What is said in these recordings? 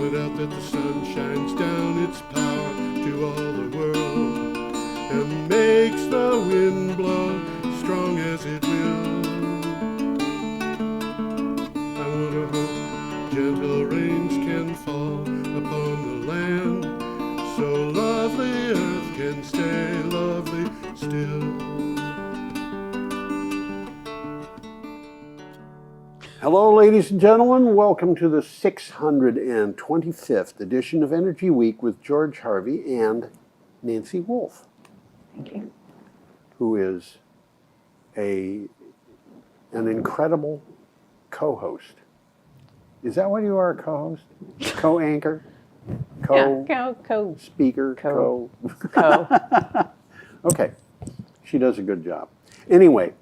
it out that the sun shines down its power to all the world and makes the wind blow strong as it will. I wonder how gentle rains can fall upon the land, so lovely earth can stay lovely still. Hello, ladies and gentlemen. Welcome to the 625th edition of Energy Week with George Harvey and Nancy Wolf. Thank you. Who is an incredible co-host. Is that what you are, a co-host? Co-anchor? Co-speaker? Co. Okay. She does a good job. Anyway,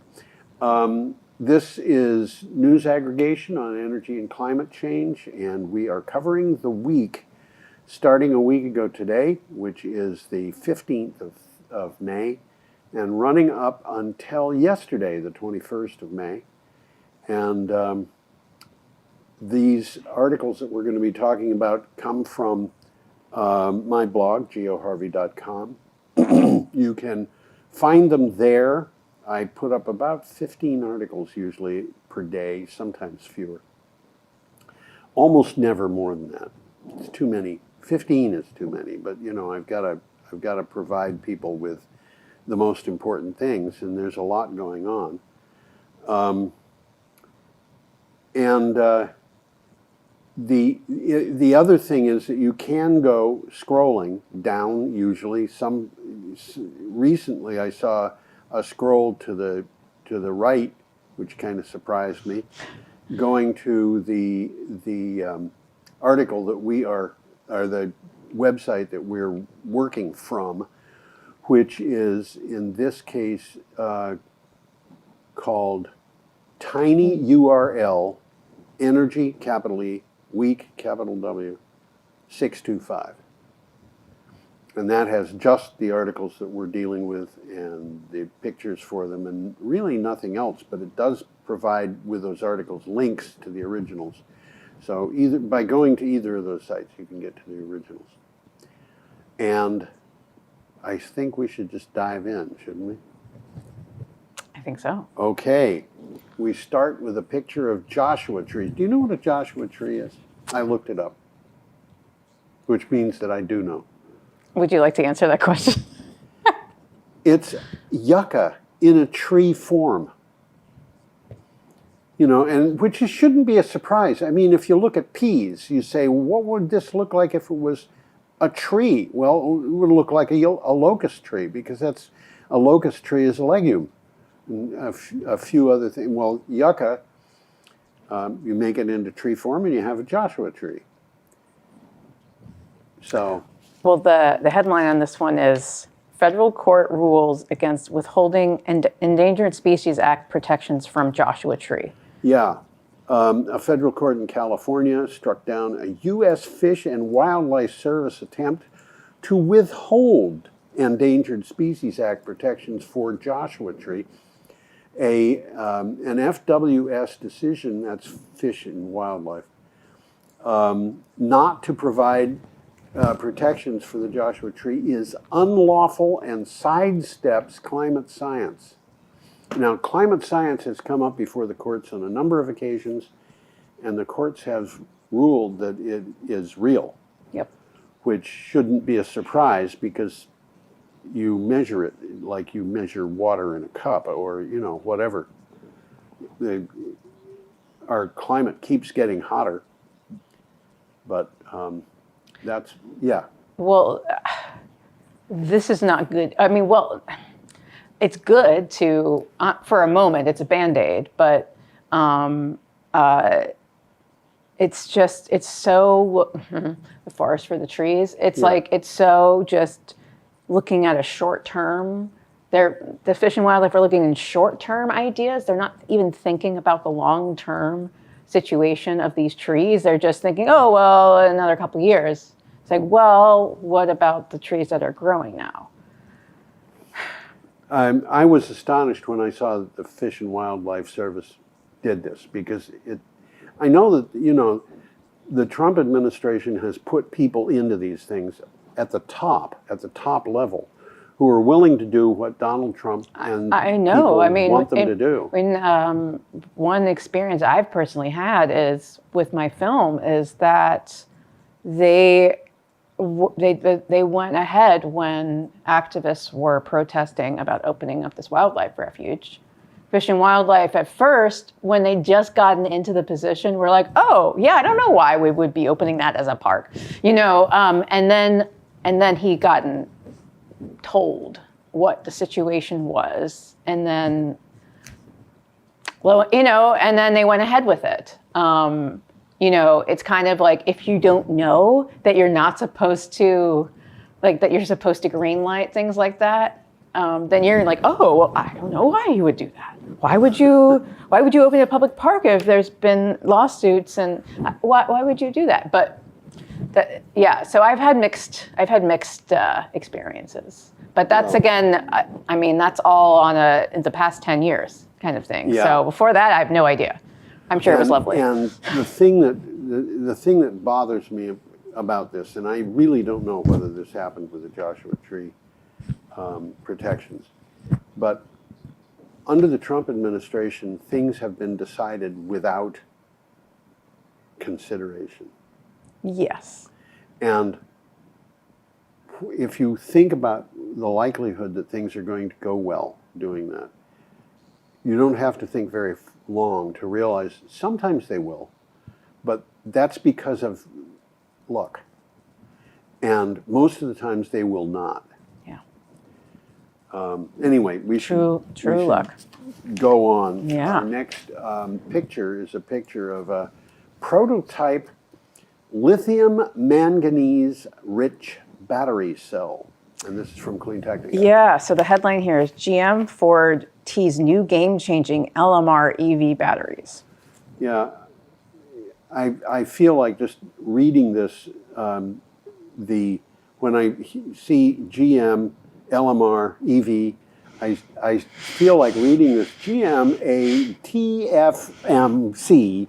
this is news aggregation on energy and climate change, and we are covering the week starting a week ago today, which is the 15th of May, and running up until yesterday, the 21st of May. And these articles that we're going to be talking about come from my blog, geoharvey.com. You can find them there. I put up about 15 articles usually per day, sometimes fewer. Almost never more than that. It's too many. 15 is too many, but you know, I've got to provide people with the most important things, and there's a lot going on. The other thing is that you can go scrolling down usually. Recently I saw a scroll to the right, which kind of surprised me, going to the article that or the website that we're working from, which is in this case called Tiny URL Energy, capital E, Week, capital W, 625. And that has just the articles that we're dealing with and the pictures for them and really nothing else, but it does provide with those articles links to the originals. So either by going to either of those sites, you can get to the originals. And I think we should just dive in, shouldn't we? I think so. Okay. We start with a picture of Joshua trees. Do you know what a Joshua tree is? I looked it up, which means that I do know. Would you like to answer that question? It's yucca in a tree form. You know, and which shouldn't be a surprise. I mean, if you look at peas, you say, what would this look like if it was a tree? Well, it would look like a locust tree, because a locust tree is a legume. And a few other things. Well, yucca, you make it into tree form and you have a Joshua tree. So. Well, the headline on this one is Federal Court Rules Against Withholding Endangered Species Act Protections from Joshua Tree. Yeah. A federal court in California struck down a U.S. Fish and Wildlife Service attempt to withhold Endangered Species Act protections for Joshua tree. An FWS decision, that's Fish and Wildlife, not to provide protections for the Joshua tree is unlawful and sidesteps climate science. Now, climate science has come up before the courts on a number of occasions, and the courts have ruled that it is real. Yep. Which shouldn't be a surprise, because you measure it like you measure water in a cup, or, you know, whatever. Our climate keeps getting hotter, but yeah. Well, this is not good. I mean, well, it's good to, for a moment, it's a Band-Aid, but it's so, the forest for the trees, it's like, it's so just looking at a short term. The Fish and Wildlife are looking in short term ideas. They're not even thinking about the long term situation of these trees. They're just thinking, oh, well, another couple of years. It's like, well, what about the trees that are growing now? I was astonished when I saw that the Fish and Wildlife Service did this, because I know that, you know, the Trump administration has put people into these things at the top level, who are willing to do what Donald Trump and I know. people I mean, want them to do. One experience I've personally had is with my film is that they went ahead when activists were protesting about opening up this wildlife refuge. Fish and Wildlife at first, when they just gotten into the position, were like, oh yeah, I don't know why we would be opening that as a park, and then he gotten told what the situation was, and then and then they went ahead with it. It's kind of like, if you don't know that you're not supposed to, like, that you're supposed to green light things like that, then you're like, oh, well, I don't know why you would do that. Why would you open a public park if there's been lawsuits, and why would you do that? But so I've had mixed experiences. But that's, again, I mean, that's all in the past 10 years kind of thing. Yeah. So before that, I have no idea. I'm sure it was lovely. And the thing that bothers me about this, and I really don't know whether this happened with the Joshua Tree protections, but under the Trump administration, things have been decided without consideration. Yes. And if you think about the likelihood that things are going to go well doing that, you don't have to think very long to realize sometimes they will, but that's because of luck. And most of the times they will not. Yeah. Anyway, we True luck. go on. Yeah. Our next picture is a picture of a prototype lithium manganese rich battery cell. And this is from Clean Technica. Yeah, so the headline here is GM Ford tease new game-changing LMR EV batteries. Yeah, I feel like just reading this, when I see GM, LMR, EV, I feel like reading this GM, a TFMC.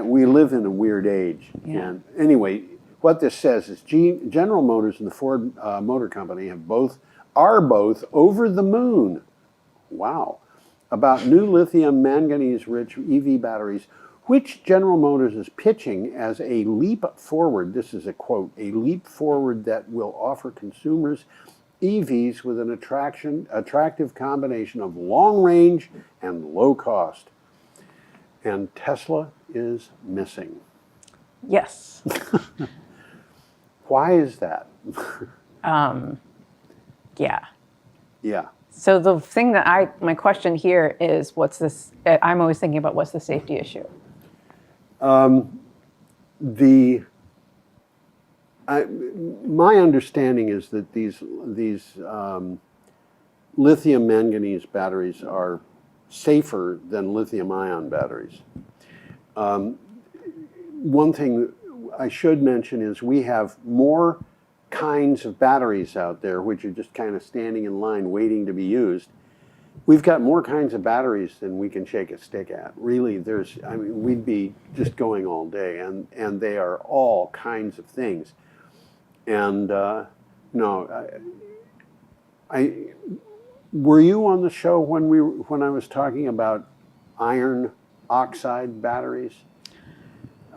We live in a weird age. Yeah. And anyway, what this says is General Motors and the Ford Motor Company are both over the moon. Wow. About new lithium manganese rich EV batteries, which General Motors is pitching as a leap forward. This is a quote, a leap forward that will offer consumers EVs with an attractive combination of long range and low cost. And Tesla is missing. Yes. Why is that? Yeah. Yeah. So the thing my question here is, what's this? I'm always thinking about, what's the safety issue? My understanding is that these lithium manganese batteries are safer than lithium ion batteries. One thing I should mention is we have more kinds of batteries out there which are just kind of standing in line waiting to be used. We've got more kinds of batteries than we can shake a stick at. Really, we'd be just going all day, and they are all kinds of things. And were you on the show when I was talking about iron oxide batteries?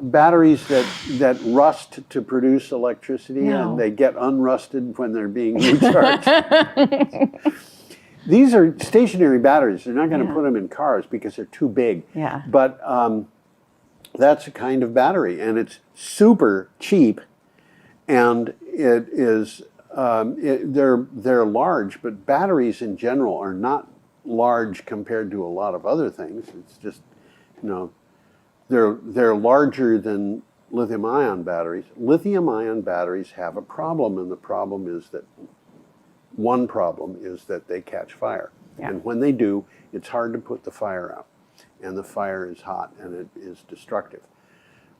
Batteries that rust to produce electricity, No. and they get unrusted when they're being recharged. These are stationary batteries. They're not going to put them in cars because they're too big. Yeah. But that's a kind of battery, and it's super cheap, and it is they're large, but batteries in general are not large compared to a lot of other things. It's just, they're larger than lithium-ion batteries. Lithium-ion batteries have a problem, and one problem is that they catch fire. Yeah. And when they do, it's hard to put the fire out. And the fire is hot, and it is destructive.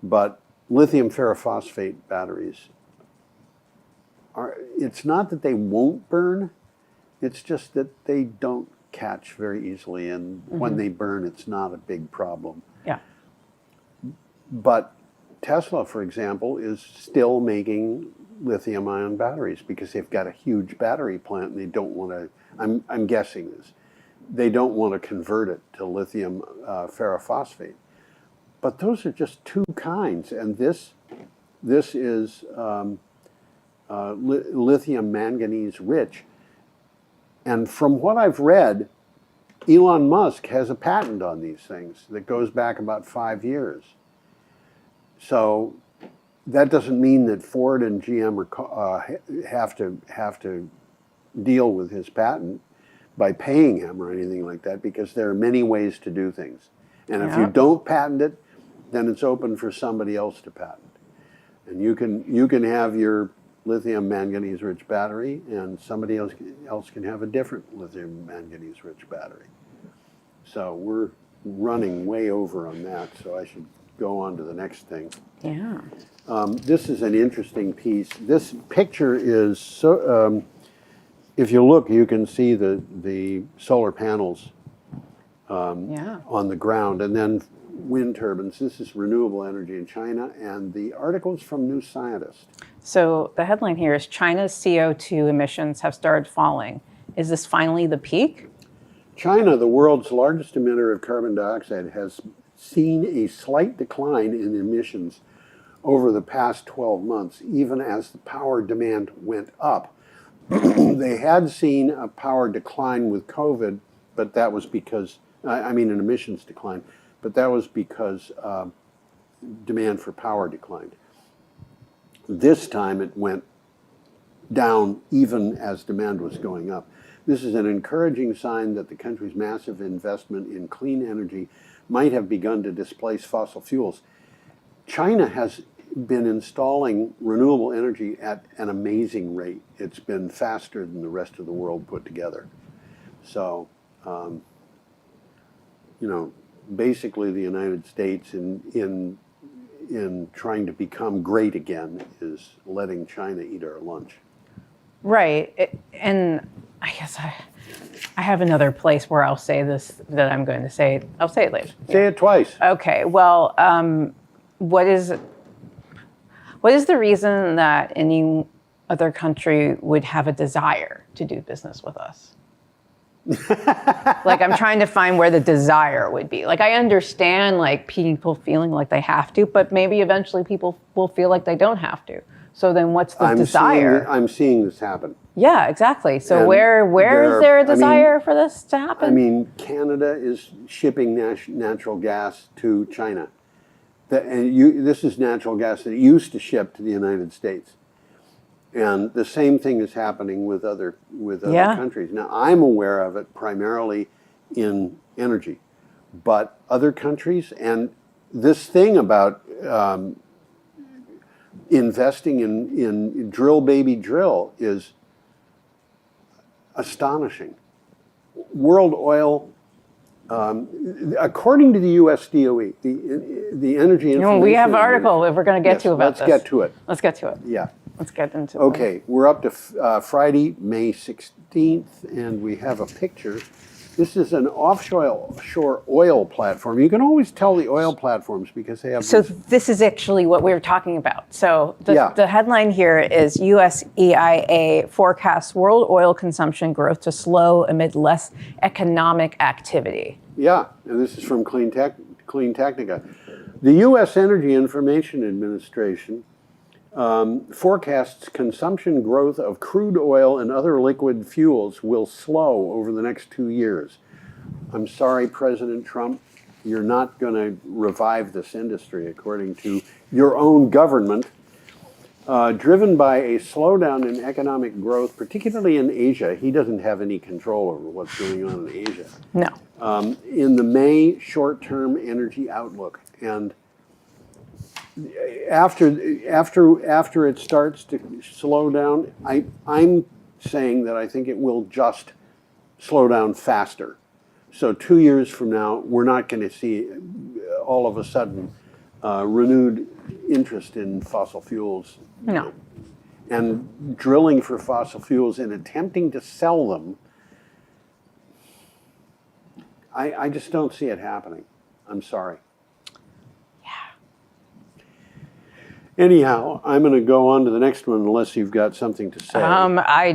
But lithium ferrophosphate batteries it's not that they won't burn, it's just that they don't catch very easily, and when they burn, it's not a big problem. Yeah. But Tesla, for example, is still making lithium-ion batteries because they've got a huge battery plant and they don't want to, I'm guessing this, they don't want to convert it to lithium ferrophosphate. But those are just two kinds, and this is lithium manganese rich. And from what I've read, Elon Musk has a patent on these things that goes back about 5 years. So that doesn't mean that Ford and GM have to deal with his patent by paying him or anything like that, because there are many ways to do things. And if you don't patent it, then it's open for somebody else to patent. And you can have your lithium manganese rich battery, and somebody else can have a different lithium manganese rich battery. So we're running way over on that, so I should go on to the next thing. Yeah. This is an interesting piece. This picture is so. If you look, you can see the solar panels on the ground, and then wind turbines. This is renewable energy in China, and the article's from New Scientist. So the headline here is China's CO2 emissions have started falling. Is this finally the peak? China, the world's largest emitter of carbon dioxide, has seen a slight decline in emissions over the past 12 months, even as the power demand went up. They had seen a power decline with COVID, but that was because, an emissions decline, but that was because demand for power declined. This time it went down even as demand was going up. This is an encouraging sign that the country's massive investment in clean energy might have begun to displace fossil fuels. China has been installing renewable energy at an amazing rate. It's been faster than the rest of the world put together. So, basically the United States in trying to become great again is letting China eat our lunch. Right. And I guess I have another place where I'll say this that I'm going to say. I'll say it later. Say it twice. Okay. Well, what is the reason that any other country would have a desire to do business with us? Like, I'm trying to find where the desire would be. Like, I understand, like, people feeling like they have to, but maybe eventually people will feel like they don't have to. So then what's the desire? I'm seeing this happen. Yeah, exactly. So And where is there a desire for this to happen? Canada is shipping natural gas to China. This is natural gas that used to ship to the United States. And the same thing is happening with other countries. Now, I'm aware of it primarily in energy, but other countries, and this thing about investing in drill baby drill is astonishing. World oil, according to the U.S. DOE, the Energy Information We have an article if we're going to get to about this. Let's get to it. Let's get to it. Yeah. Let's get into it. Okay, we're up to Friday, May 16th, and we have a picture. This is an offshore oil platform. You can always tell the oil platforms because they have... So this is actually what we were talking about. So the headline here is US EIA forecasts world oil consumption growth to slow amid less economic activity. Yeah, and this is from Clean Technica. The U.S. Energy Information Administration forecasts consumption growth of crude oil and other liquid fuels will slow over the next 2 years. I'm sorry, President Trump, you're not going to revive this industry, according to your own government, driven by a slowdown in economic growth, particularly in Asia. He doesn't have any control over what's going on in Asia. No. In the May short-term energy outlook. And after it starts to slow down, I'm saying that I think it will just slow down faster. So 2 years from now, we're not going to see all of a sudden renewed interest in fossil fuels. No. And drilling for fossil fuels and attempting to sell them. I just don't see it happening. I'm sorry. Anyhow, I'm going to go on to the next one unless you've got something to say. I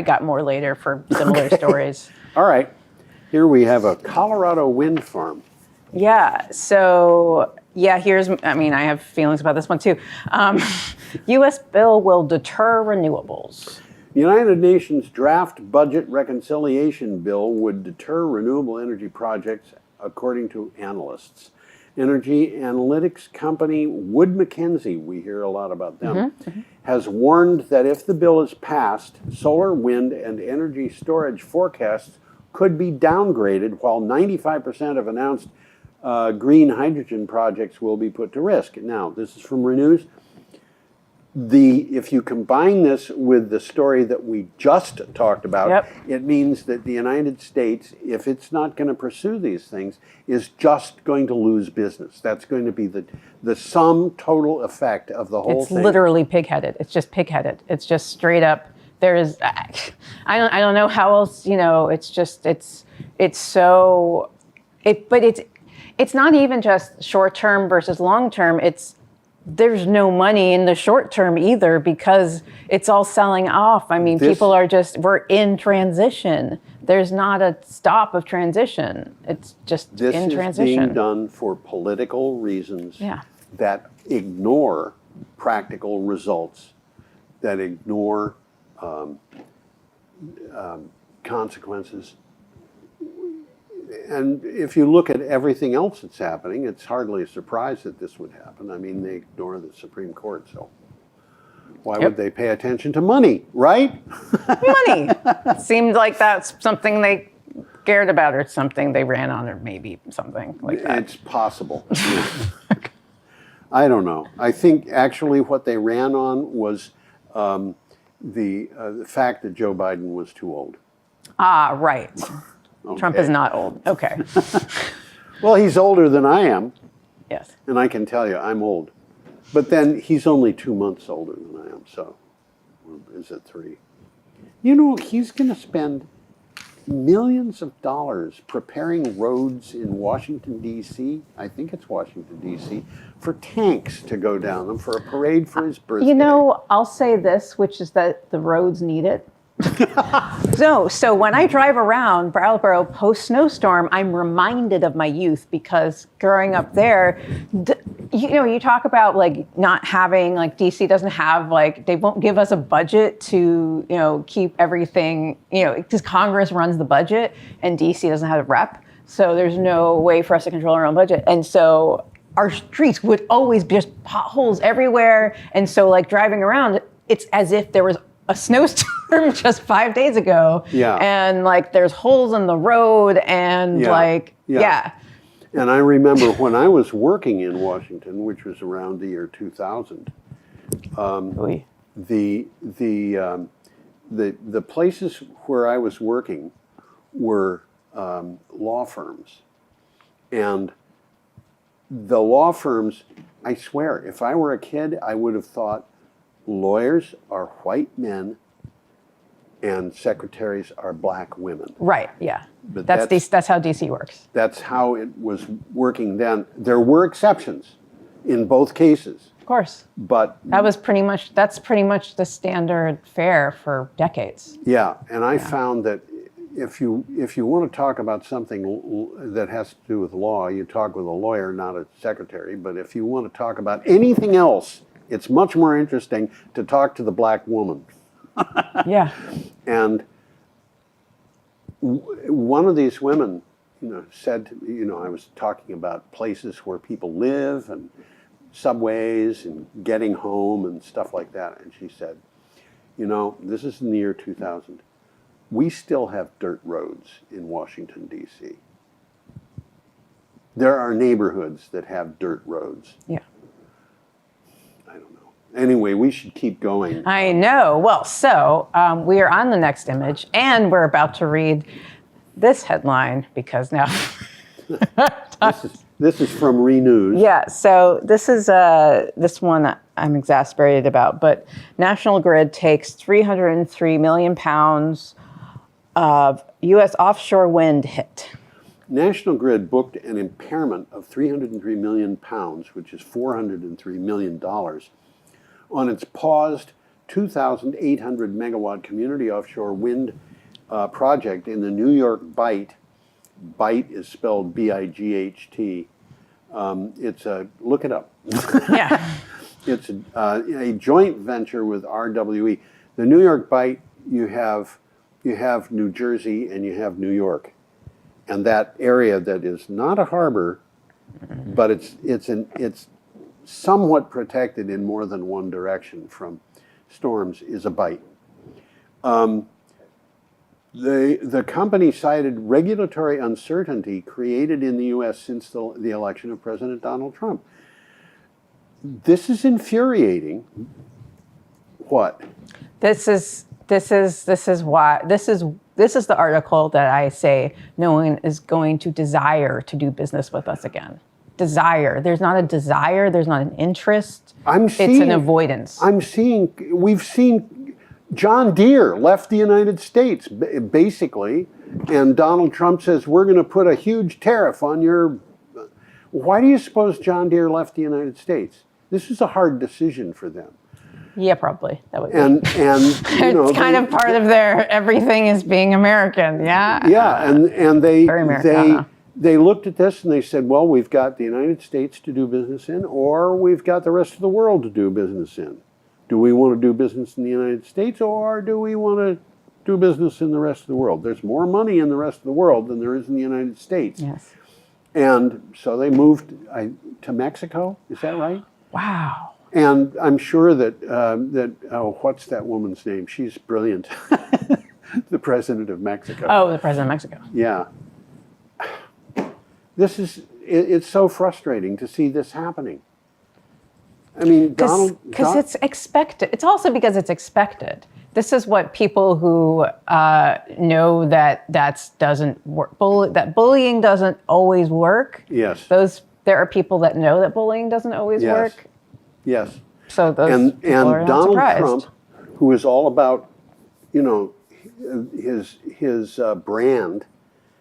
got more later for similar stories. All right. Here we have a Colorado wind farm. Yeah. So, I have feelings about this one too. U.S. bill will deter renewables. The United Nations draft budget reconciliation bill would deter renewable energy projects, according to analysts. Energy analytics company Wood Mackenzie, we hear a lot about them, has warned that if the bill is passed, solar, wind, and energy storage forecasts could be downgraded, while 95% of announced green hydrogen projects will be put to risk. Now, this is from Renews. If you combine this with the story that we just talked about, it means that the United States, if it's not going to pursue these things, is just going to lose business. That's going to be the sum total effect of the whole thing. It's literally pig-headed. It's just pig-headed. It's just straight up. There is, I don't know how else, it's not even just short-term versus long-term. There's no money in the short term either because it's all selling off. I mean, people are we're in transition. There's not a stop of transition. It's just in transition. This is being done for political reasons that ignore practical results, that ignore consequences. And if you look at everything else that's happening, it's hardly a surprise that this would happen. I mean, they ignore the Supreme Court, so why would they pay attention to money, right? Money. Seemed like that's something they cared about or something they ran on or maybe something like that. It's possible. I don't know. I think actually what they ran on was the fact that Joe Biden was too old. Ah, right. Okay. Trump is not old. Okay. Well, he's older than I am. Yes. And I can tell you, I'm old. But then he's only 2 months older than I am, so is it 3? You know, he's going to spend millions of dollars preparing roads in Washington, D.C., I think it's Washington, D.C., for tanks to go down them for a parade for his birthday. You know, I'll say this, which is that the roads need it. So when I drive around Brattleboro post-snowstorm, I'm reminded of my youth because growing up there, you talk about like not having, like DC doesn't have, like they won't give us a budget to, keep everything, because Congress runs the budget and DC doesn't have a rep. So there's no way for us to control our own budget. And so our streets would always be just potholes everywhere. And so like driving around, it's as if there was a snowstorm just 5 days ago. Yeah. And like there's holes in the road and And I remember when I was working in Washington, which was around the year 2000, the places where I was working were law firms. And the law firms, I swear, if I were a kid, I would have thought lawyers are white men and secretaries are black women. Right, yeah. But that's how DC works. That's how it was working then. There were exceptions in both cases. Of course. But that's pretty much the standard fare for decades. Yeah, and I found that if you want to talk about something that has to do with law, you talk with a lawyer, not a secretary. But if you want to talk about anything else, it's much more interesting to talk to the black woman. Yeah. And one of these women, said, I was talking about places where people live and subways and getting home and stuff like that. And she said, this is in the year 2000. We still have dirt roads in Washington, D.C. There are neighborhoods that have dirt roads. Yeah. I don't know. Anyway, we should keep going. I know. Well, so we are on the next image, and we're about to read this headline because now... This is from Renews. Yeah, so this is this one I'm exasperated about, but National Grid takes 303 million pounds of U.S. offshore wind hit. National Grid booked an impairment of 303 million pounds, which is $403 million, on its paused 2,800 megawatt community offshore wind project in the New York Bight. Bight is spelled B-I-G-H-T. Look it up. Yeah. It's a joint venture with RWE. The New York Bight, you have New Jersey and you have New York. And that area that is not a harbor, but it's somewhat protected in more than one direction from storms, is a bight. The company cited regulatory uncertainty created in the U.S. since the election of President Donald Trump. This is infuriating. What? This is the article that I say no one is going to desire to do business with us again. Desire. There's not a desire. There's not an interest. It's an avoidance. We've seen John Deere left the United States, basically, and Donald Trump says, we're going to put a huge tariff on your... Why do you suppose John Deere left the United States? This is a hard decision for them. Yeah, probably. That would be. And it's kind of part of their everything is being American. Yeah. Yeah, and they Very Americana. They looked at this and they said, well, we've got the United States to do business in, or we've got the rest of the world to do business in. Do we want to do business in the United States, or do we want to do business in the rest of the world? There's more money in the rest of the world than there is in the United States. Yes. And so they moved to Mexico. Is that right? Wow. And I'm sure that what's that woman's name? She's brilliant. The president of Mexico. Oh, the president of Mexico. Yeah. It's so frustrating to see this happening. I mean, because it's expected. It's also because it's expected. This is what people who know that doesn't work. That bullying doesn't always work. Yes. There are people that know that bullying doesn't always work. Yes. So those people are not Donald surprised. Trump, who is all about, his brand.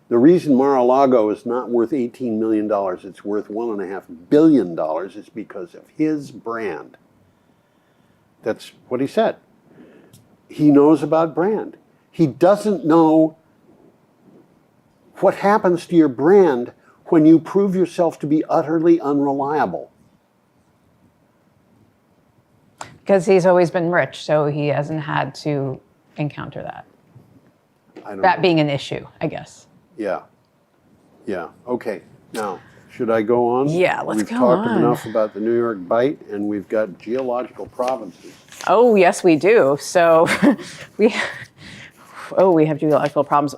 The reason Mar-a-Lago is not worth $18 million, it's worth $1.5 billion, is because of his brand. That's what he said. He knows about brand. He doesn't know what happens to your brand when you prove yourself to be utterly unreliable. Because he's always been rich, so he hasn't had to encounter that. That being an issue, I guess. Yeah. Yeah. Okay. Now, should I go on? Yeah, let's We've go talked on. enough about the New York Bight, and we've got geological provinces. Oh, yes, we do. So we have geological problems.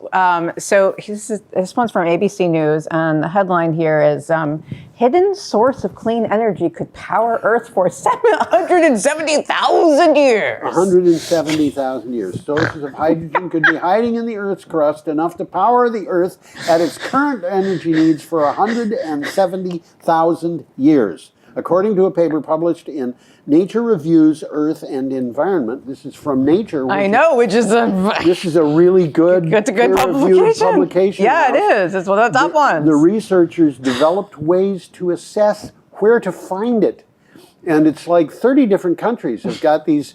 So this one's from ABC News, and the headline here is, hidden source of clean energy could power Earth for 770,000 years. 170,000 years. Sources of hydrogen could be hiding in the Earth's crust, enough to power the Earth at its current energy needs for 170,000 years. According to a paper published in Nature Reviews Earth and Environment, this is from Nature. Which is this is a really good, it's a good publication. Yeah, it is. It's one of the top ones. The researchers developed ways to assess where to find it, and it's like 30 different countries have got these.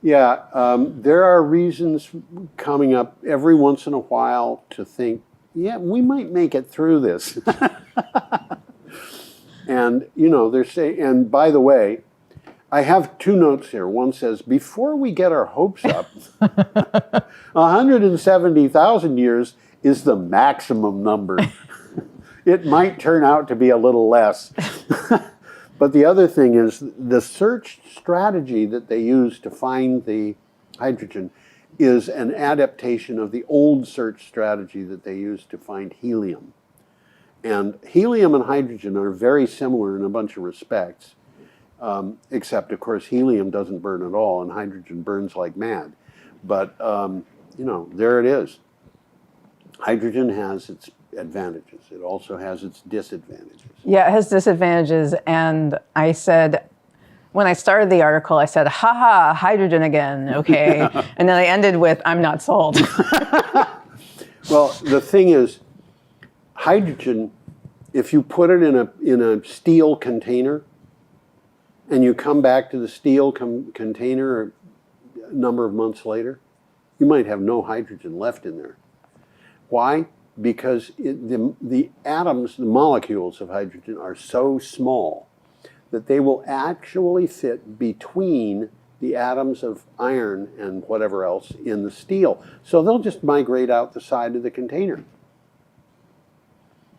There are reasons coming up every once in a while to think, yeah, we might make it through this. And, they're saying, and by the way, I have two notes here. One says, before we get our hopes up, 170,000 years is the maximum number. It might turn out to be a little less. But the other thing is the search strategy that they use to find the hydrogen is an adaptation of the old search strategy that they used to find helium. And helium and hydrogen are very similar in a bunch of respects, except, of course, helium doesn't burn at all and hydrogen burns like mad. But, there it is. Hydrogen has its advantages. It also has its disadvantages. Yeah, it has disadvantages. And I said, when I started the article, I said, haha, hydrogen again, okay. And then I ended with, I'm not sold. Well, the thing is, hydrogen, if you put it in a steel container and you come back to the steel container a number of months later, you might have no hydrogen left in there. Why? Because the atoms, the molecules of hydrogen are so small that they will actually fit between the atoms of iron and whatever else in the steel. So they'll just migrate out the side of the container.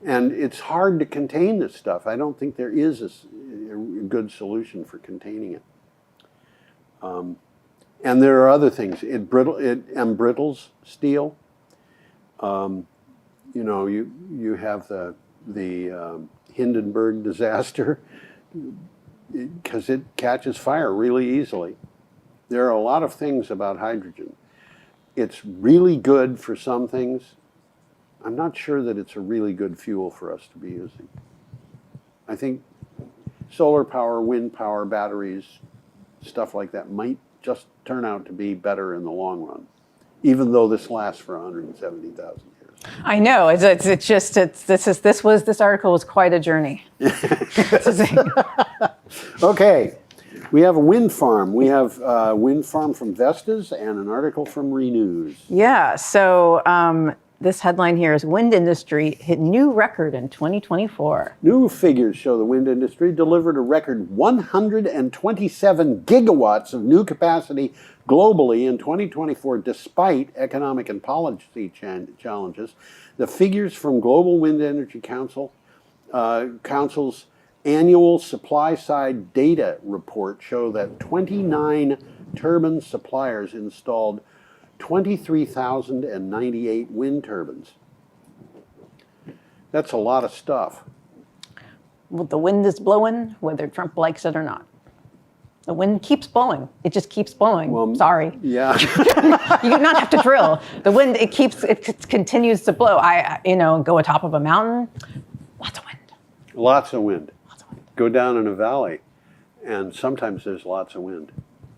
And it's hard to contain this stuff. I don't think there is a good solution for containing it. And there are other things. It embrittles steel. You know, you have the Hindenburg disaster because it catches fire really easily. There are a lot of things about hydrogen. It's really good for some things. I'm not sure that it's a really good fuel for us to be using. I think solar power, wind power, batteries, stuff like that might just turn out to be better in the long run, even though this lasts for 170,000 years. I know. This article was quite a journey. Okay, we have a wind farm. We have a wind farm from Vestas and an article from Renews. Yeah. So this headline here is Wind Industry Hit New Record in 2024. New figures show the wind industry delivered a record 127 gigawatts of new capacity globally in 2024, despite economic and policy challenges. The figures from Global Wind Energy Council's annual supply-side data report show that 29 turbine suppliers installed 23,098 wind turbines. That's a lot of stuff. Well, the wind is blowing, whether Trump likes it or not. The wind keeps blowing. It just keeps blowing. Well, sorry. Yeah. You do not have to drill. The wind, it continues to blow. Go atop of a mountain, lots of wind. Lots of wind. Lots of wind. Go down in a valley, and sometimes there's lots of wind.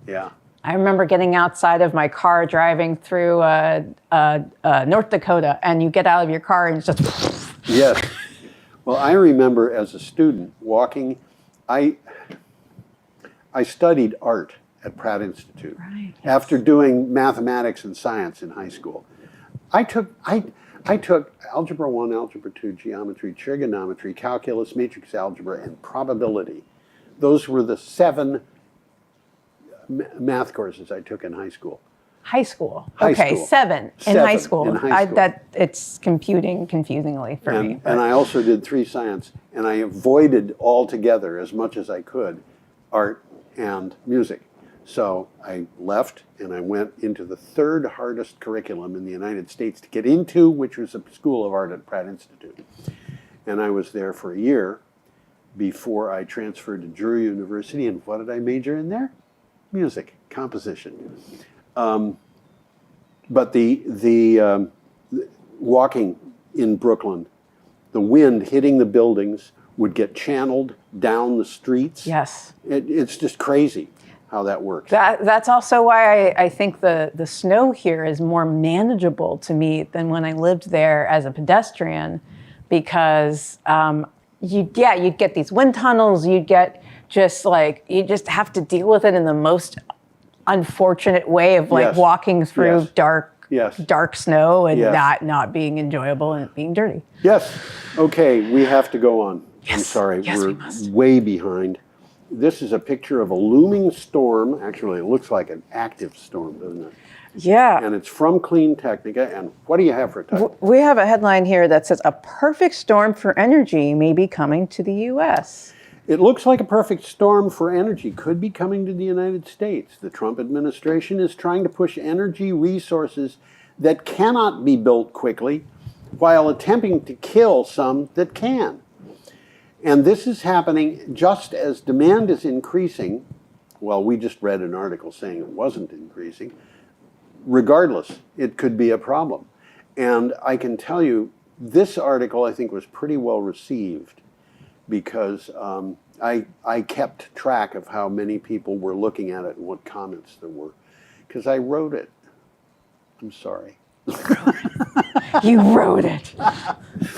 Yeah. I remember getting outside of my car driving through North Dakota, and you get out of your car and it's just... Yes. Well, I remember as a student walking, I studied art at Pratt Institute. Right, yes. After doing mathematics and science in high school. I took Algebra 1, Algebra 2, Geometry, Trigonometry, Calculus, Matrix Algebra, and Probability. Those were the 7 math courses I took in high school. High school. High okay, school. 7 in high school. In high school. It's computing confusingly for me. And I also did 3 science, and I avoided altogether as much as I could art and music. So I left and I went into the 3rd hardest curriculum in the United States to get into, which was a School of Art at Pratt Institute. And I was there for a year before I transferred to Drury University. And what did I major in there? Music, composition. But the walking in Brooklyn, the wind hitting the buildings would get channeled down the streets. Yes. It's just crazy how that works. That's also why I think the snow here is more manageable to me than when I lived there as a pedestrian, because you'd get these wind tunnels, you'd get you just have to deal with it in the most unfortunate way of Yes. walking through Yes. dark snow and Yes. that not being enjoyable and it being dirty. Yes. Okay, we have to go on. Yes. I'm sorry, Yes, we're we must. way behind. This is a picture of a looming storm. Actually, it looks like an active storm, doesn't it? Yeah. And it's from Clean Technica. And what do you have for Technica? We have a headline here that says a perfect storm for energy may be coming to the U.S. It looks like a perfect storm for energy could be coming to the United States. The Trump administration is trying to push energy resources that cannot be built quickly while attempting to kill some that can. And this is happening just as demand is increasing. Well, we just read an article saying it wasn't increasing. Regardless, it could be a problem. And I can tell you, this article I think was pretty well received, because I kept track of how many people were looking at it and what comments there were, because I wrote it. I'm sorry. You wrote it.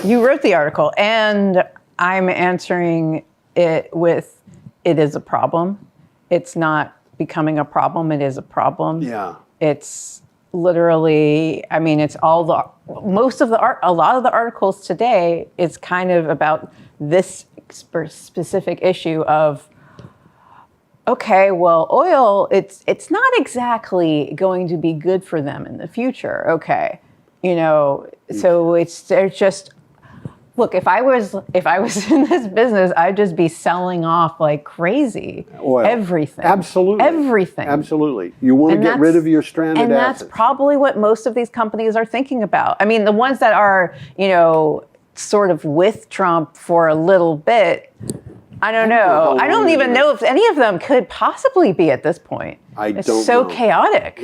You wrote the article, and I'm answering it with, it is a problem. It's not becoming a problem. It is a problem. Yeah. It's literally, I mean, it's all the, most of the art, a lot of the articles today is kind of about this specific issue of, okay, well, oil, it's not exactly going to be good for them in the future. Okay. You know, so they're just, look, if I was in this business, I'd just be selling off like crazy. Oil. Everything. Absolutely. Everything. Absolutely. You want to get rid of your stranded and assets. that's probably what most of these companies are thinking about. I mean, the ones that are, you know, sort of with Trump for a little bit, I don't know. I don't even know if any of them could possibly be at this point. It's so chaotic.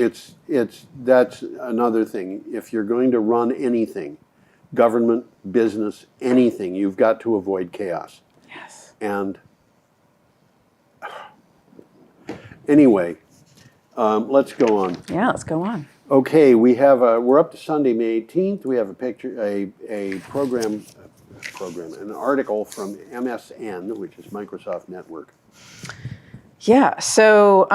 That's another thing. If you're going to run anything, government, business, anything, you've got to avoid chaos. Yes. And anyway, let's go on. Yeah, let's go on. Okay, we're up to Sunday, May 18th. We have a picture, a program, an article from MSN, which is Microsoft Network. Yeah, so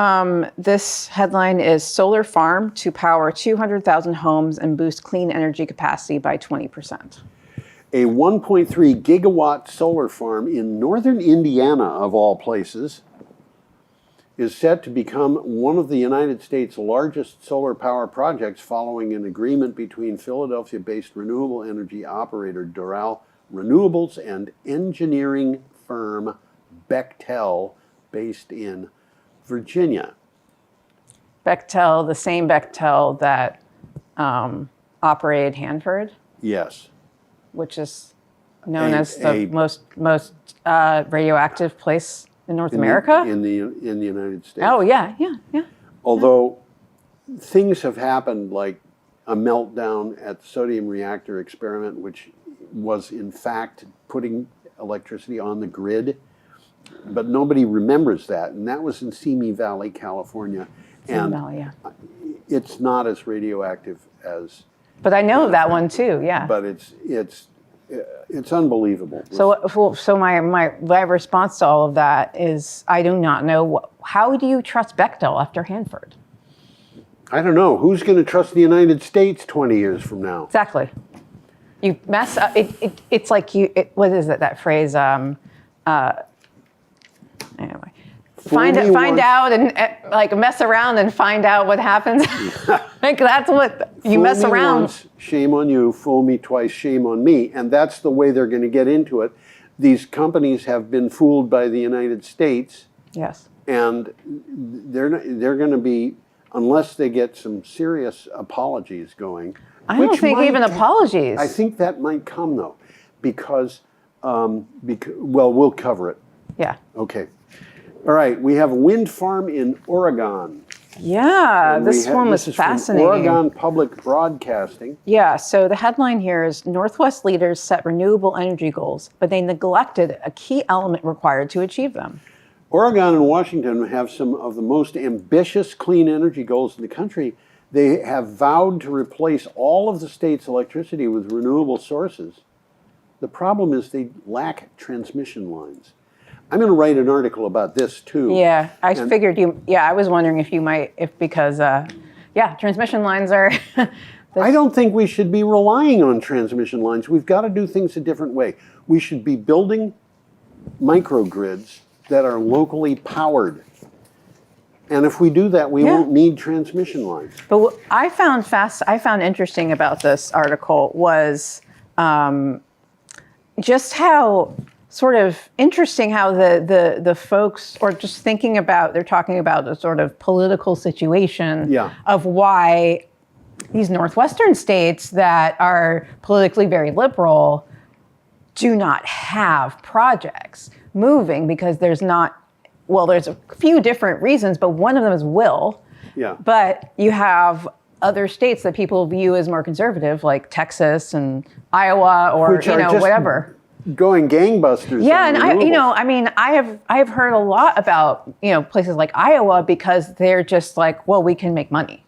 this headline is Solar Farm to Power 200,000 Homes and Boost Clean Energy Capacity by 20%. A 1.3 gigawatt solar farm in northern Indiana, of all places, is set to become one of the United States' largest solar power projects following an agreement between Philadelphia-based renewable energy operator Doral Renewables and engineering firm Bechtel, based in Virginia. Bechtel, the same Bechtel that operated Hanford? Yes. Which is known as the most radioactive place in North America? In the United States. Oh, yeah. Although things have happened, like a meltdown at the sodium reactor experiment, which was in fact putting electricity on the grid, but nobody remembers that, and that was in Simi Valley, California. Simi Valley, yeah. It's not as radioactive as. But I know that one too, yeah. But it's unbelievable. So my response to all of that is, I do not know. How do you trust Bechtel after Hanford? I don't know. Who's going to trust the United States 20 years from now? Exactly. You mess up. It's like what is it? That phrase. Anyway, find out and like mess around and find out what happens. Like that's what you fool mess me around. Once, shame on you. Fool me twice, shame on me. And that's the way they're going to get into it. These companies have been fooled by the United States. Yes. And they're going to be, unless they get some serious apologies going. I don't think even apologies. I think that might come though, because we'll cover it. Yeah. Okay. All right. We have a wind farm in Oregon. Yeah, this one was fascinating. From Oregon Public Broadcasting. Yeah, so the headline here is Northwest leaders set renewable energy goals, but they neglected a key element required to achieve them. Oregon and Washington have some of the most ambitious clean energy goals in the country. They have vowed to replace all of the state's electricity with renewable sources. The problem is they lack transmission lines. I'm going to write an article about this too. Yeah, figured you. Yeah, I was wondering if you might, because transmission lines are. I don't think we should be relying on transmission lines. We've got to do things a different way. We should be building microgrids that are locally powered. And if we do that, we won't need transmission lines. But what I found interesting about this article was just how sort of interesting how the folks, or just thinking about, they're talking about the sort of political situation of why these Northwestern states that are politically very liberal do not have projects moving because there's not, well, there's a few different reasons, but one of them is will. Yeah. But you have other states that people view as more conservative, like Texas and Iowa, or whatever. Going gangbusters. Yeah, and I have heard a lot about places like Iowa because they're just like, well, we can make money.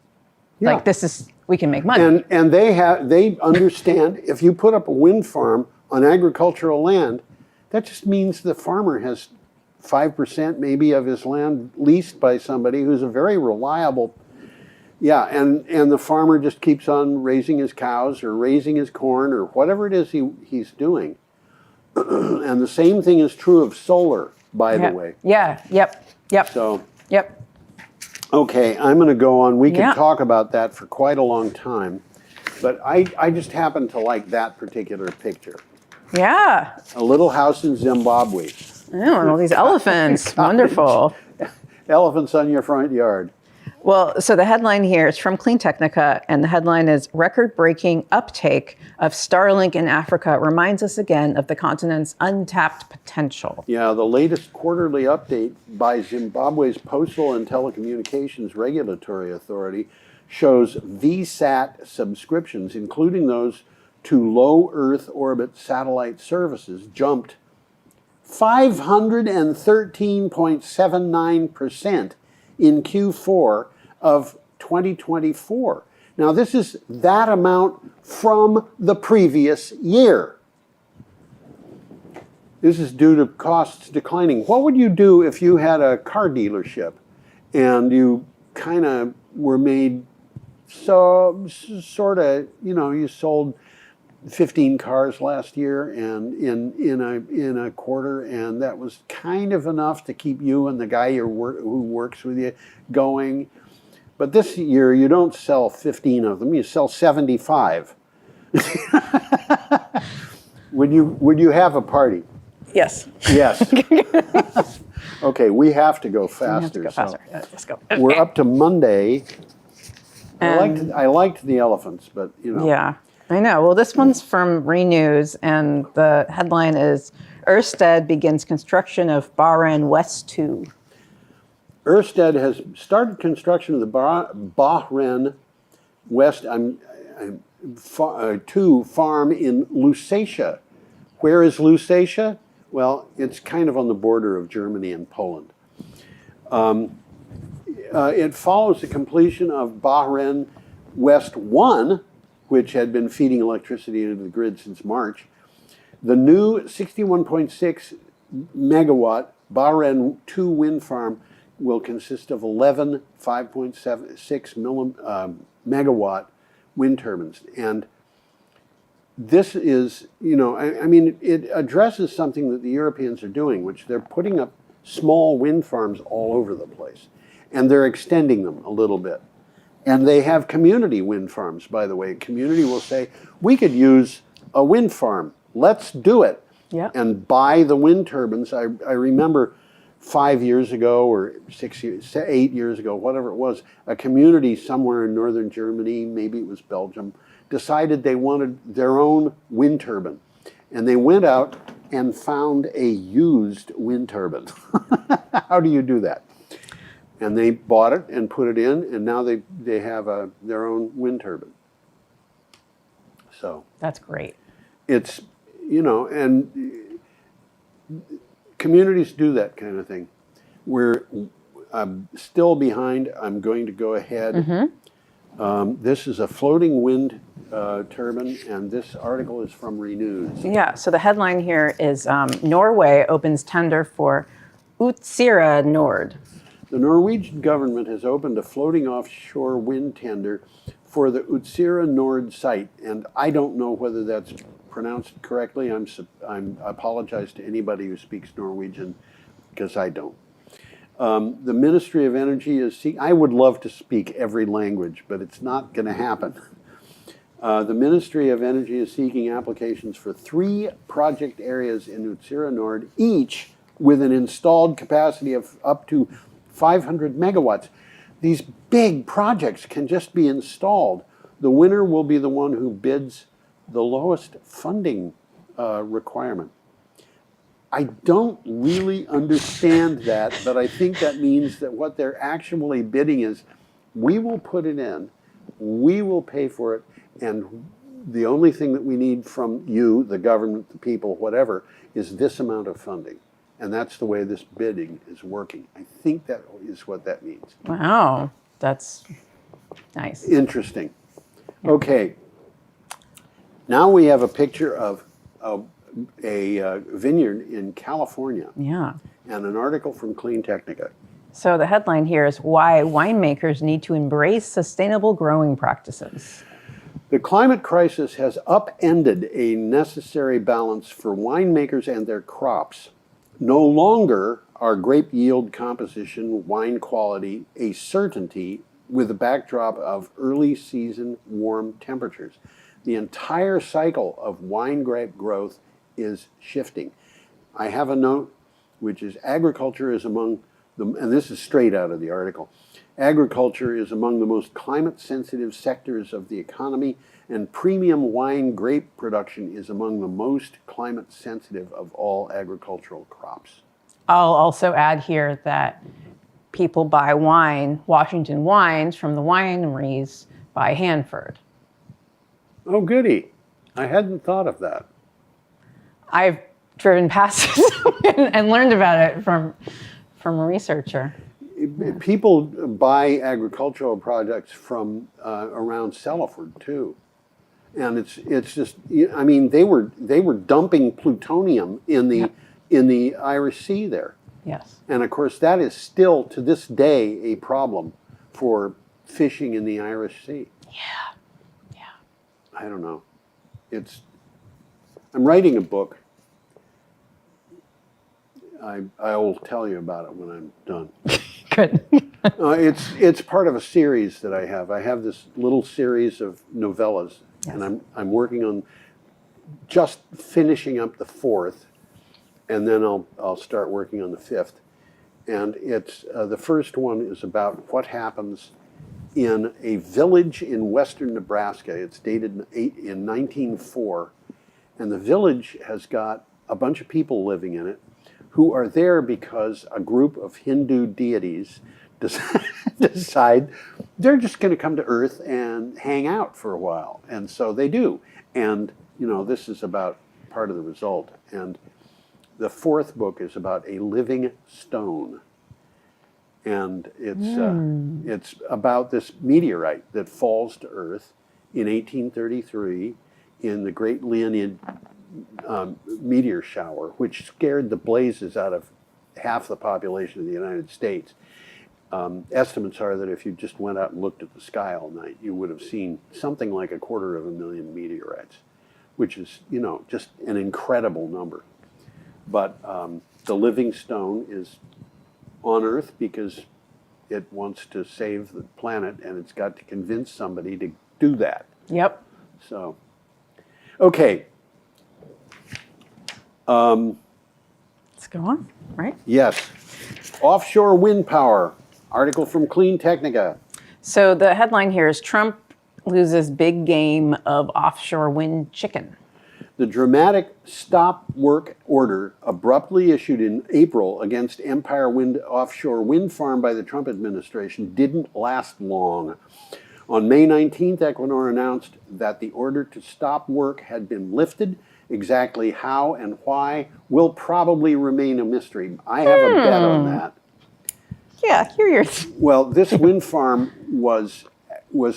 Yeah. Like this is we can make money. And they understand if you put up a wind farm on agricultural land, that just means the farmer has 5% maybe of his land leased by somebody who's a very reliable. Yeah, and the farmer just keeps on raising his cows or raising his corn or whatever it is he's doing. And the same thing is true of solar, by the way. Yeah, yep. So, yep. Okay, I'm going to go on. We could talk about that for quite a long time. But I just happen to like that particular picture. Yeah. A little house in Zimbabwe. Oh, all these elephants. Wonderful. Elephants on your front yard. Well, so the headline here is from Clean Technica, and the headline is Record-Breaking Uptake of Starlink in Africa reminds us again of the continent's untapped potential. Yeah, the latest quarterly update by Zimbabwe's Postal and Telecommunications Regulatory Authority shows VSAT subscriptions, including those to low Earth orbit satellite services, jumped 513.79% in Q4 of 2024. Now, this is that amount from the previous year. This is due to costs declining. What would you do if you had a car dealership and you kind of were made you sold 15 cars last year and in a quarter, and that was kind of enough to keep you and the guy who works with you going. But this year you don't sell 15 of them, you sell 75. Would you have a party? Yes. Yes. Okay, we have to go faster. Let's go. We're up to Monday. I liked the elephants, but Yeah, I know. Well, this one's from Renews, and the headline is Ørsted begins construction of Bahrain West 2. Ørsted has started construction of the Bahrain West 2 farm in Lusatia. Where is Lusatia? Well, it's kind of on the border of Germany and Poland. It follows the completion of Bahrain West 1, which had been feeding electricity into the grid since March. The new 61.6 megawatt Bahrain 2 wind farm will consist of 11 5.76 megawatt wind turbines. And this is, it addresses something that the Europeans are doing, which they're putting up small wind farms all over the place. And they're extending them a little bit. And they have community wind farms, by the way. Community will say, we could use a wind farm. Let's do it. Yep. And buy the wind turbines. I remember 5 years ago or 8 years ago, whatever it was, a community somewhere in northern Germany, maybe it was Belgium, decided they wanted their own wind turbine. And they went out and found a used wind turbine. How do you do that? And they bought it and put it in, and now they have their own wind turbine. So that's great. It's, and communities do that kind of thing. We're still behind. I'm going to go ahead. Mm-hmm. This is a floating wind turbine, and this article is from Renews. Yeah, so the headline here is Norway opens tender for Utsira Nord. The Norwegian government has opened a floating offshore wind tender for the Utsira Nord site, and I don't know whether that's pronounced correctly. I apologize to anybody who speaks Norwegian, because I don't. The Ministry of Energy is I would love to speak every language, but it's not going to happen. The Ministry of Energy is seeking applications for 3 project areas in Utsira Nord, each with an installed capacity of up to 500 megawatts. These big projects can just be installed. The winner will be the one who bids the lowest funding requirement. I don't really understand that, but I think that means that what they're actually bidding is, we will put it in, we will pay for it, and the only thing that we need from you, the government, the people, whatever, is this amount of funding. And that's the way this bidding is working. I think that is what that means. Wow, that's nice. Interesting. Okay. Now we have a picture of a vineyard in California Yeah. and an article from Clean Technica. So the headline here is why winemakers need to embrace sustainable growing practices. The climate crisis has upended a necessary balance for winemakers and their crops. No longer are grape yield composition, wine quality a certainty with the backdrop of early season warm temperatures. The entire cycle of wine grape growth is shifting. I have a note, which is agriculture is among the, and this is straight out of the article, agriculture is among the most climate sensitive sectors of the economy, and premium wine grape production is among the most climate sensitive of all agricultural crops. I'll also add here that people buy wine, Washington wines, from the wineries by Hanford. Oh, goody. I hadn't thought of that. I've driven past it and learned about it from a researcher. People buy agricultural products from around Selliford too, and it's just, I mean, they were dumping plutonium in the Irish Sea there. Yes. And of course that is still to this day a problem for fishing in the Irish Sea. Yeah. I don't know. I'm writing a book. I will tell you about it when I'm done. Good. It's part of a series that I have. I have this little series of novellas, Yes. and I'm working on just finishing up the fourth, and then I'll start working on the fifth. And it's the first one is about what happens in a village in western Nebraska. It's dated in 1904, and the village has got a bunch of people living in it who are there because a group of Hindu deities decide they're just going to come to Earth and hang out for a while. And so they do. And, this is about part of the result. And the fourth book is about a living stone. And it's about this meteorite that falls to Earth in 1833 in the Great Leonid meteor shower, which scared the blazes out of half the population of the United States. Estimates are that if you just went out and looked at the sky all night, you would have seen something like 250,000 meteorites, which is, just an incredible number. But the living stone is on Earth because it wants to save the planet, and it's got to convince somebody to do that. Yep. So, okay. Let's go on, right? Yes. Offshore wind power. Article from Clean Technica. So the headline here is Trump loses big game of offshore wind chicken. The dramatic stop work order abruptly issued in April against Empire Wind offshore wind farm by the Trump administration didn't last long. On May 19th, Equinor announced that the order to stop work had been lifted. Exactly how and why will probably remain a mystery. I have a bet on that. Yeah, here you're. Well, this wind farm was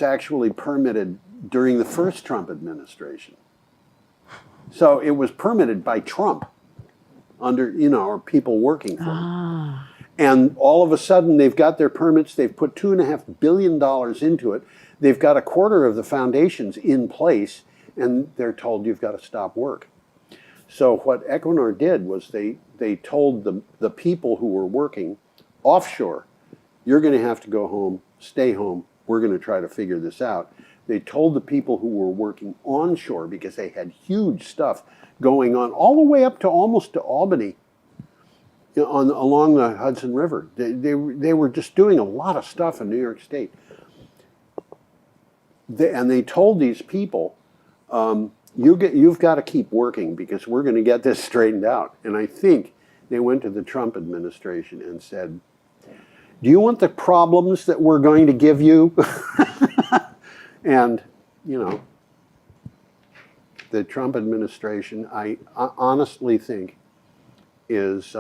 actually permitted during the first Trump administration. So it was permitted by Trump under, or people working for him. And all of a sudden they've got their permits, they've put $2.5 billion into it, they've got a quarter of the foundations in place, and they're told you've got to stop work. So what Equinor did was they told the people who were working offshore, you're going to have to go home, stay home, we're going to try to figure this out. They told the people who were working onshore, because they had huge stuff going on all the way up to almost to Albany, along the Hudson River. They were just doing a lot of stuff in New York State. And they told these people, you've got to keep working because we're going to get this straightened out. And I think they went to the Trump administration and said, do you want the problems that we're going to give you? And, the Trump administration, I honestly think, is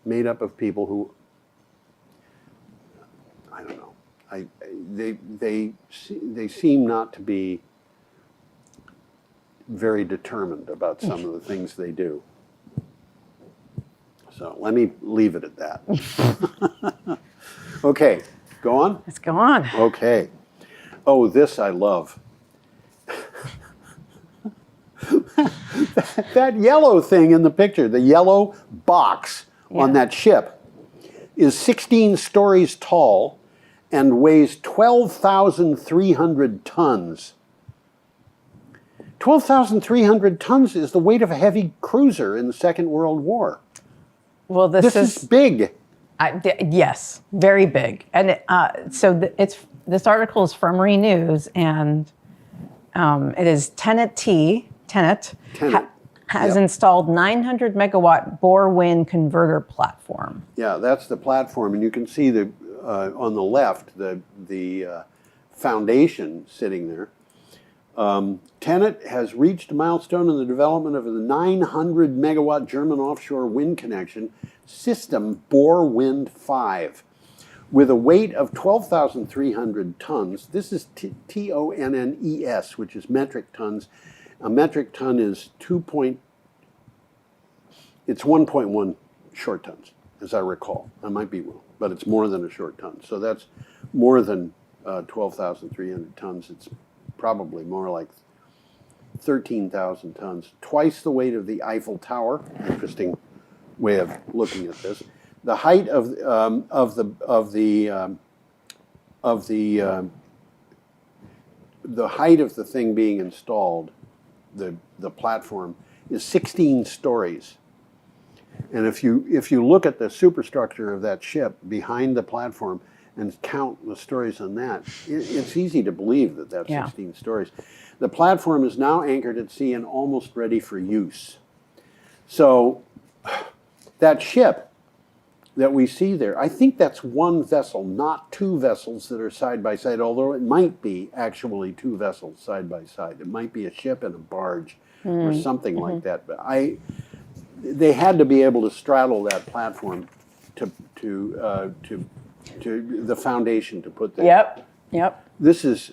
made up of people who, I don't know, they seem not to be very determined about some of the things they do. So let me leave it at that. Okay, go on. Let's go on. Okay. Oh, this I love. That yellow thing in the picture, the yellow box on that ship, is 16 stories tall and weighs 12,300 tons. 12,300 tons is the weight of a heavy cruiser in the Second World War. Well, this is big. Yes, very big. And this article is from Renews, and it is Tenet has installed 900 megawatt Bohr wind converter platform. Yeah, that's the platform, and you can see the on the left the foundation sitting there. Tenet has reached a milestone in the development of the 900 megawatt German offshore wind connection system Bohr Wind 5. With a weight of 12,300 tons, this is TONNES, which is metric tons. A metric ton is 1.1 short tons, as I recall. I might be wrong, but it's more than a short ton. So that's more than 12,300 tons. It's probably more like 13,000 tons, twice the weight of the Eiffel Tower. Interesting way of looking at this. The height of the height of the thing being installed, the platform, is 16 stories. And if you look at the superstructure of that ship behind the platform and count the stories on that, it's easy to believe that that's 16 stories. The platform is now anchored at sea and almost ready for use. So that ship that we see there, I think that's one vessel, not two vessels that are side by side, although it might be actually two vessels side by side. It might be a ship and a barge or something like that. But they had to be able to straddle that platform to the foundation to put that. Yep. This is,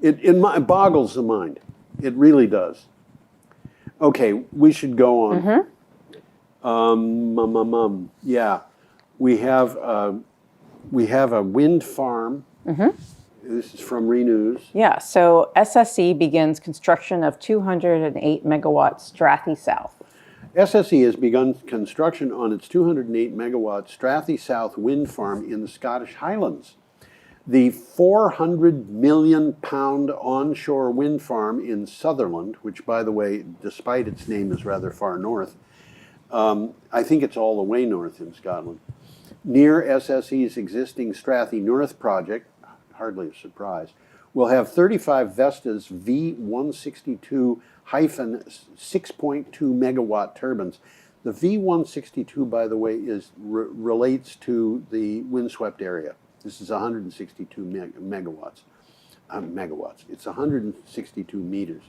it boggles the mind. It really does. Okay, we should go on. Yeah, we have a wind farm. This is from Renews. Yeah, so SSE begins construction of 208 megawatt Strathy South. SSE has begun construction on its 208 megawatt Strathy South wind farm in the Scottish Highlands. The 400 million pound onshore wind farm in Sutherland, which, by the way, despite its name, is rather far north. I think it's all the way north in Scotland. Near SSE's existing Strathy North project, hardly a surprise, will have 35 Vestas V162-6.2 megawatt turbines. The V162, by the way, relates to the windswept area. This is 162 megawatts. It's 162 meters.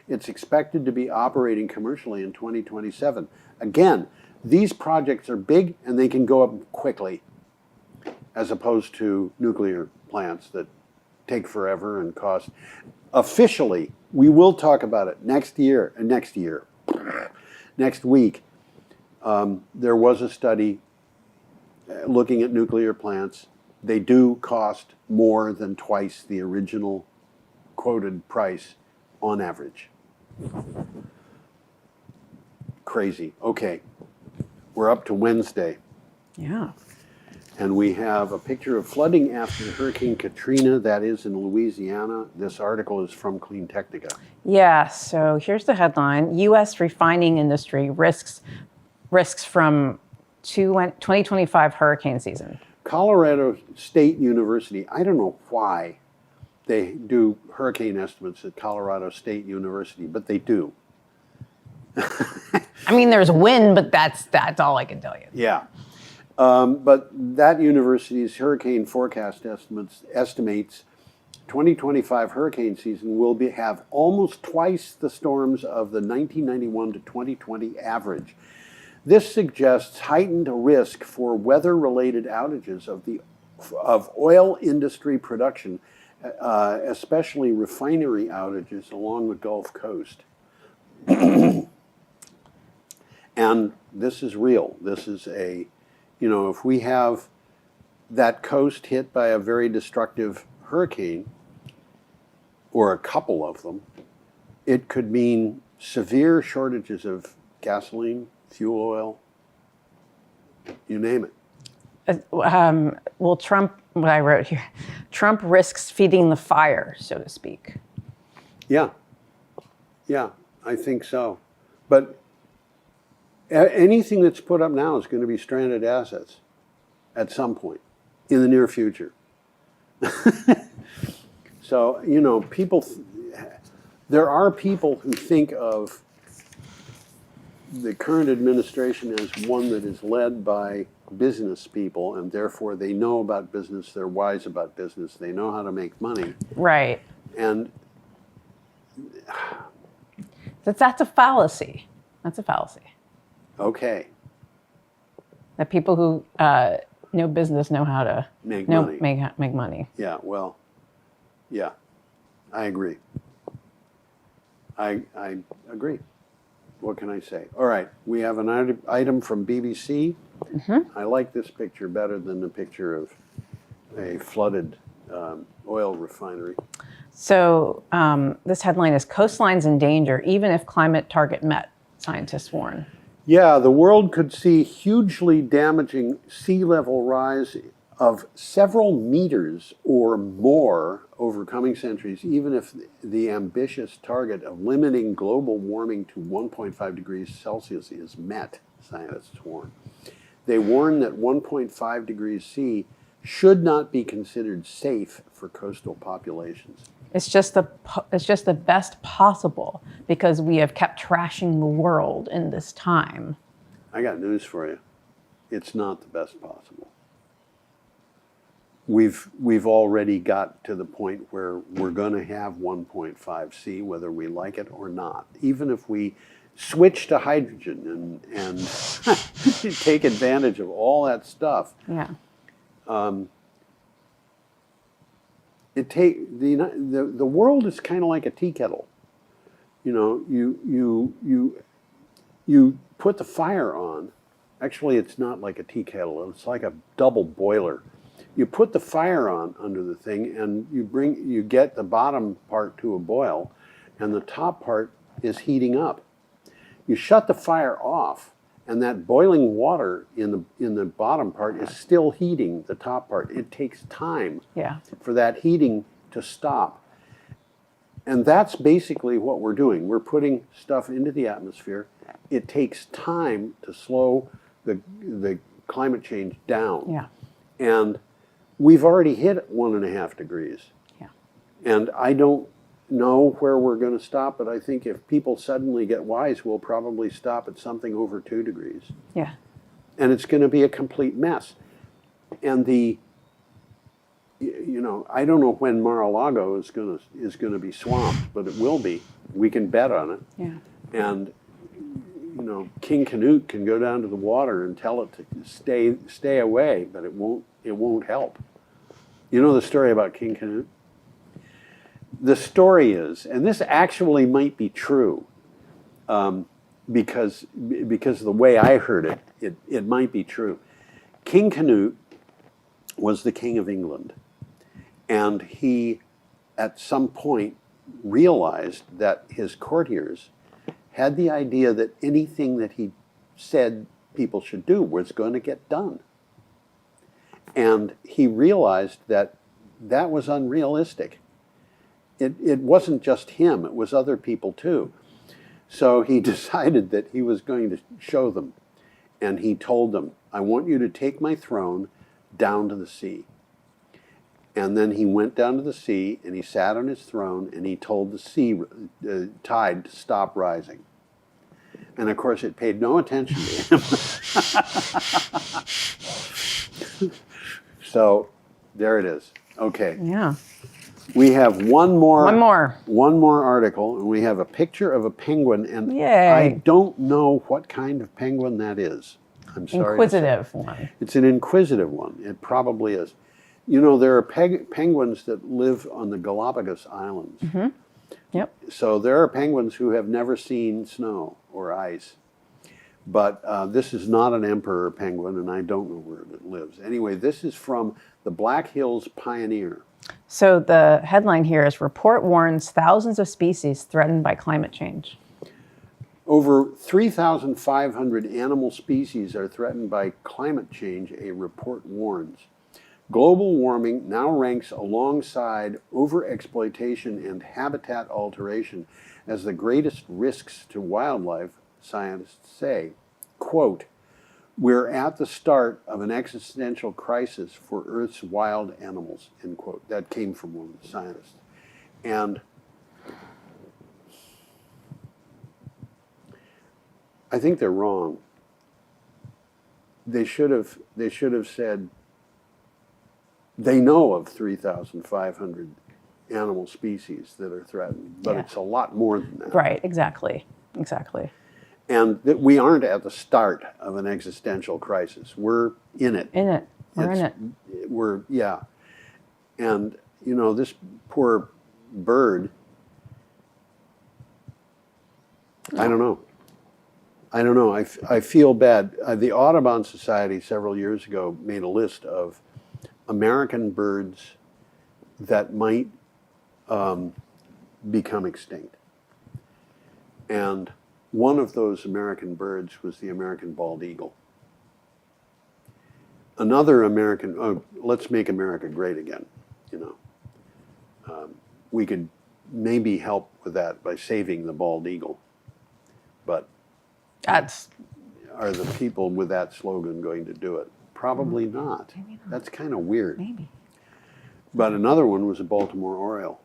It's expected to be operating commercially in 2027. Again, these projects are big and they can go up quickly, as opposed to nuclear plants that take forever and cost. Officially, we will talk about it next week. There was a study looking at nuclear plants. They do cost more than twice the original quoted price on average. Crazy. Okay, we're up to Wednesday. Yeah. And we have a picture of flooding after Hurricane Katrina, that is in Louisiana. This article is from Clean Technica. Yeah, so here's the headline. U.S. refining industry risks from 2025 hurricane season. Colorado State University, I don't know why they do hurricane estimates at Colorado State University, but they do. I mean, there's wind, but that's all I can tell you. Yeah. But that university's hurricane forecast estimates 2025 hurricane season will have almost twice the storms of the 1991 to 2020 average. This suggests heightened risk for weather-related outages of the of oil industry production, especially refinery outages along the Gulf Coast. And this is real. This is if we have that coast hit by a very destructive hurricane, or a couple of them, it could mean severe shortages of gasoline, fuel oil, you name it. Well, Trump, what I wrote here, Trump risks feeding the fire, so to speak. Yeah, I think so. But anything that's put up now is going to be stranded assets at some point in the near future. So, there are people who think of the current administration as one that is led by business people, and therefore they know about business, they're wise about business, they know how to make money. Right. And that's a fallacy. That's a fallacy. Okay. That people who know business know how to make money. Make money. Yeah, well, yeah, I agree. I agree. What can I say? All right, we have an item from BBC. Mm-hmm. I like this picture better than the picture of a flooded oil refinery. So this headline is "Coastlines in Danger, Even if Climate Target Met," scientists warn. Yeah, the world could see hugely damaging sea level rise of several meters or more over coming centuries, even if the ambitious target of limiting global warming to 1.5 degrees Celsius is met, scientists warn. They warn that 1.5 degrees C should not be considered safe for coastal populations. It's just the best possible because we have kept trashing the world in this time. I got news for you. It's not the best possible. We've already got to the point where we're going to have 1.5 C, whether we like it or not. Even if we switch to hydrogen and take advantage of all that stuff. Yeah. The world is kind of like a tea kettle. You put the fire on. Actually, it's not like a tea kettle. It's like a double boiler. You put the fire on under the thing, and you get the bottom part to a boil, and the top part is heating up. You shut the fire off, and that boiling water in the bottom part is still heating the top part. It takes time for that heating to stop. And that's basically what we're doing. We're putting stuff into the atmosphere. It takes time to slow the climate change down. Yeah. And we've already hit 1.5 degrees. Yeah. And I don't know where we're going to stop, but I think if people suddenly get wise, we'll probably stop at something over 2 degrees. Yeah. And it's going to be a complete mess. And I don't know when Mar-a-Lago is going to be swamped, but it will be. We can bet on it. Yeah. And King Canute can go down to the water and tell it to stay away, but it won't help. You know the story about King Canute? The story is, and this actually might be true, because of the way I heard it might be true. King Canute was the king of England, and he, at some point, realized that his courtiers had the idea that anything that he said people should do was going to get done. And he realized that was unrealistic. It wasn't just him, it was other people too. So he decided that he was going to show them. And he told them, I want you to take my throne down to the sea. And then he went down to the sea and he sat on his throne and he told the sea tide to stop rising. And of course it paid no attention to him. So there it is. Okay. Yeah. We have one more article, and we have a picture of a penguin, and Yay. I don't know what kind of penguin that is. I'm sorry. Inquisitive one. It's an inquisitive one. It probably is. You know, there are penguins that live on the Galapagos Islands. Yep. So there are penguins who have never seen snow or ice. But this is not an emperor penguin, and I don't know where it lives. Anyway, this is from the Black Hills Pioneer. So the headline here is Report Warns Thousands of Species Threatened by Climate Change. Over 3,500 animal species are threatened by climate change, a report warns. Global warming now ranks alongside overexploitation and habitat alteration as the greatest risks to wildlife, scientists say. Quote, "We're at the start of an existential crisis for Earth's wild animals," end quote. That came from one of the scientists. And I think they're wrong. They should have said they know of 3,500 animal species that are threatened, but it's a lot more than that. Right, exactly. And that we aren't at the start of an existential crisis. We're in it. We're in it. Yeah. And, you know, this poor bird, I don't know. I feel bad. The Audubon Society several years ago made a list of American birds that might become extinct. And one of those American birds was the American bald eagle. Another American, let's make America great again, you know. We could maybe help with that by saving the bald eagle. But are the people with that slogan going to do it? Probably not. Maybe not. That's kind of weird. Maybe. But another one was a Baltimore Oriole.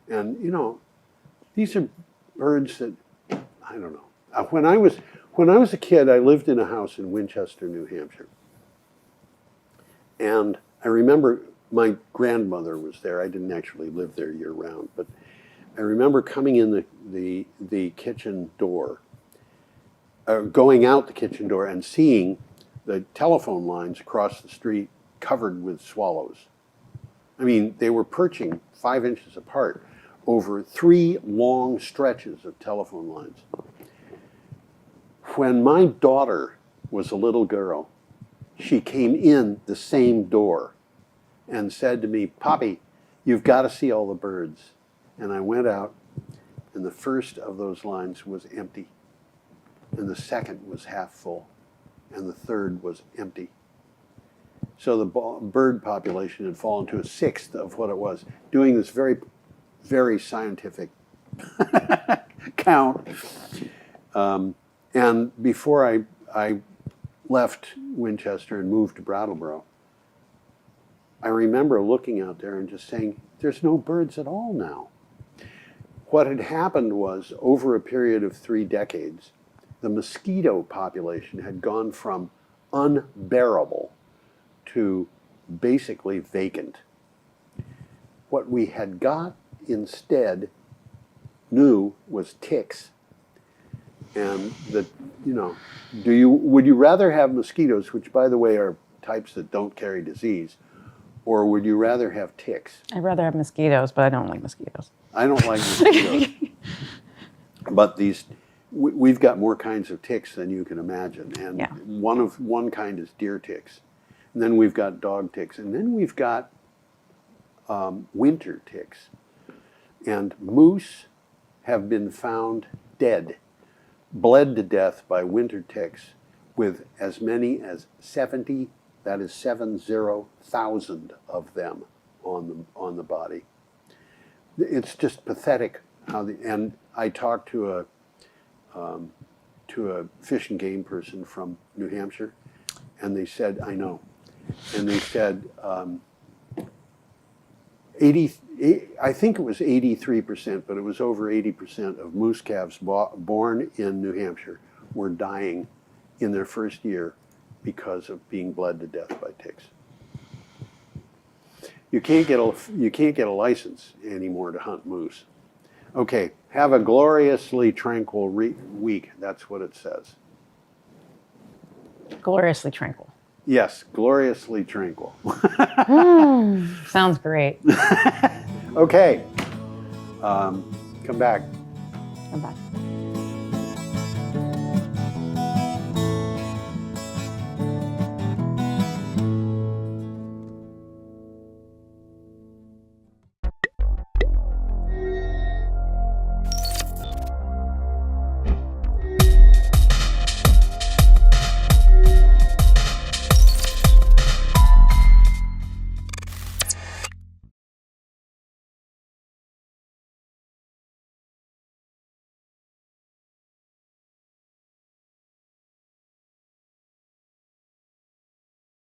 And, you know, these are birds that, I don't know. When I was a kid, I lived in a house in Winchester, New Hampshire. And I remember my grandmother was there. I didn't actually live there year round, but I remember coming in the kitchen door, going out the kitchen door and seeing the telephone lines across the street covered with swallows. I mean, they were perching 5 inches apart over 3 long stretches of telephone lines. When my daughter was a little girl, she came in the same door and said to me, "Poppy, you've got to see all the birds." And I went out, and the first of those lines was empty, and the second was half full, and the third was empty. So the bird population had fallen to a sixth of what it was, doing this very, very scientific count. And before I left Winchester and moved to Brattleboro, I remember looking out there and just saying, there's no birds at all now. What had happened was, over a period of 3 decades, the mosquito population had gone from unbearable to basically vacant. What we had got instead new was ticks. And would you rather have mosquitoes, which by the way are types that don't carry disease, or would you rather have ticks? I'd rather have mosquitoes, but I don't like mosquitoes. I don't like mosquitoes. But we've got more kinds of ticks than you can imagine. And one kind is deer ticks. And then we've got dog ticks. And then we've got winter ticks. And moose have been found dead, bled to death by winter ticks, with as many as 70, that is 70,000 of them on the body. It's just pathetic how and I talked to a fish and game person from New Hampshire, and they said, I know, and they said 80, I think it was 83%, but it was over 80% of moose calves born in New Hampshire were dying in their first year because of being bled to death by ticks. You can't get a license anymore to hunt moose. Okay, have a gloriously tranquil week. That's what it says. Gloriously tranquil. Yes, gloriously tranquil. Sounds great. Okay. Come back. Bye.